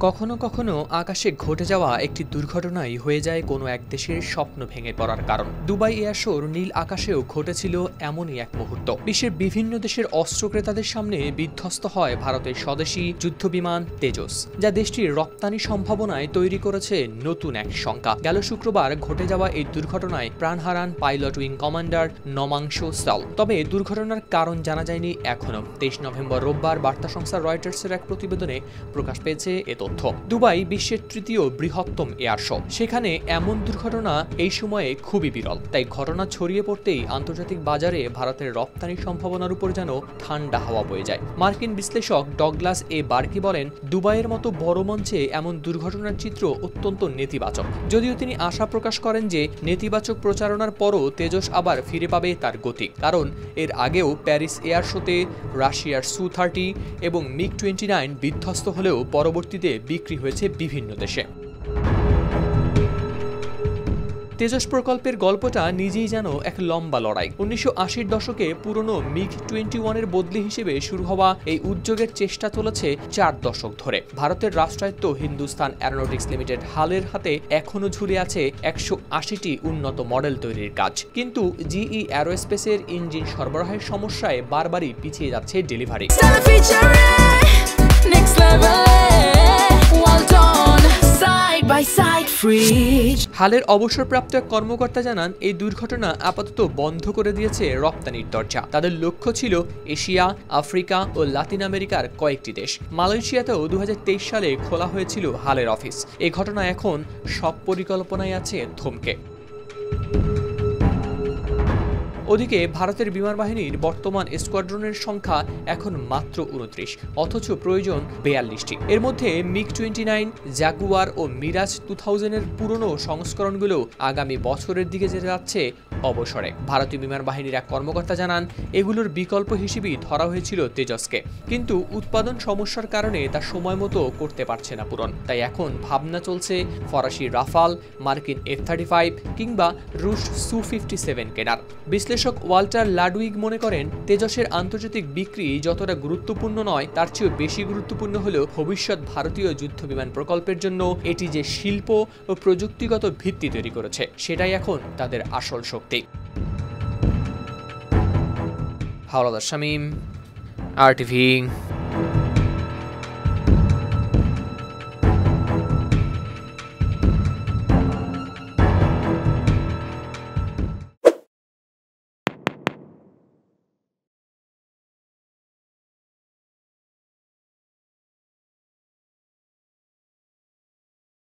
কখনো কখনো আকাশে ঘটে যাওয়া একটি দুর্ঘটনাই হয়ে যায় কোনো এক দেশের স্বপ্ন ভেঙে পড়ার কারণ। দুবাই এয়ার শোর নীল আকাশেও ঘটেছিল এমনই এক মুহূর্ত। বিশ্বের বিভিন্ন দেশের অস্ত্র ক্রেতাদের সামনে বিধ্বস্ত হয় ভারতের স্বদেশী যুদ্ধবিমান তেজস, যা দেশটির রপ্তানি সম্ভাবনায় তৈরি করেছে নতুন এক শঙ্কা। গেল শুক্রবার ঘটে যাওয়া এই দুর্ঘটনায় প্রাণ হারান পাইলট উইং কমান্ডার নমাংশু সাল। তবে দুর্ঘটনার কারণ জানা যায়নি এখনো। 23 নভেম্বর রোববার বার্তা সংস্থা রয়টার্সের এক প্রতিবেদনে প্রকাশ পেয়েছে এ তথ্য। দুবাই বিশ্বের তৃতীয় বৃহত্তম এয়ার শো। সেখানে এমন দুর্ঘটনা এই সময়ে খুবই বিরল। তাই ঘটনা ছড়িয়ে পড়তেই আন্তর্জাতিক বাজারে ভারতের রপ্তানি সম্ভাবনার উপর যেন ঠান্ডা হাওয়া বয়ে যায়। মার্কিন বিশ্লেষক ডগলাস এ বার্কি বলেন, দুবাইয়ের মতো বড় মঞ্চে এমন দুর্ঘটনার চিত্র অত্যন্ত নেতিবাচক। যদিও তিনি আশা প্রকাশ করেন যে নেতিবাচক প্রচারণার পরও তেজস আবার ফিরে পাবে তার গতি, কারণ এর আগেও প্যারিস এয়ার শোতে রাশিয়ার সু-30 এবং মিগ-29 বিধ্বস্ত হলেও পরবর্তীতে বিক্রি হয়েছে বিভিন্ন দেশে। তেজস প্রকল্পের গল্পটা নিজেই যেন এক লম্বা লড়াই। 1980-র দশকে পুরনো মিগ-21-এর বদলি হিসেবে শুরু হওয়া এই উদ্যোগের চেষ্টা চলেছে 4 দশক ধরে। ভারতের রাষ্ট্রায়ত্ত হিন্দুস্তান অ্যারোনটিক্স লিমিটেড হালের হাতে এখনও ঝুলে আছে 180টি উন্নত মডেল তৈরির কাজ। কিন্তু জিই অ্যারোস্পেসের ইঞ্জিন সরবরাহের সমস্যায় বারবারই পিছিয়ে যাচ্ছে ডেলিভারি। হালের অবসরপ্রাপ্ত এক কর্মকর্তা জানান, এই দুর্ঘটনা আপাতত বন্ধ করে দিয়েছে রপ্তানির দরজা। তাদের লক্ষ্য ছিল এশিয়া, আফ্রিকা ও লাতিন আমেরিকার কয়েকটি দেশ। মালয়েশিয়াতেও 2023 সালে খোলা হয়েছিল হালের অফিস। এই ঘটনা এখন সব পরিকল্পনায় আছে থমকে। ওদিকে ভারতের বিমান বাহিনীর বর্তমান স্কোয়াড্রনের সংখ্যা এখন মাত্র 29, অথচ প্রয়োজন 42টি। এর মধ্যে মিগ-29, জাগুয়ার ও মিরাজ 2000-এর পুরনো সংস্করণগুলো আগামী বছরের দিকে যেতে যাচ্ছে অবসরে। ভারতীয় বিমান বাহিনীর এক কর্মকর্তা জানান, এগুলোর বিকল্প হিসেবেই ধরা হয়েছিল তেজসকে, কিন্তু উৎপাদন সমস্যার কারণে তা সময় মতো করতে পারছে না পূরণ। তাই এখন ভাবনা চলছে ফরাসি রাফাল, মার্কিন F-35 কিংবা রুশ সু-57 কেনার। বিশ্লেষক ওয়াল্টার লাডউইগ মনে করেন, তেজসের আন্তর্জাতিক বিক্রি যতটা গুরুত্বপূর্ণ নয়, তার চেয়েও বেশি গুরুত্বপূর্ণ হল ভবিষ্যৎ ভারতীয় যুদ্ধবিমান প্রকল্পের জন্য এটি যে শিল্প ও প্রযুক্তিগত ভিত্তি তৈরি করেছে, সেটাই এখন তাদের আসল শক্তি। হাওলাদার শামীম, RTV।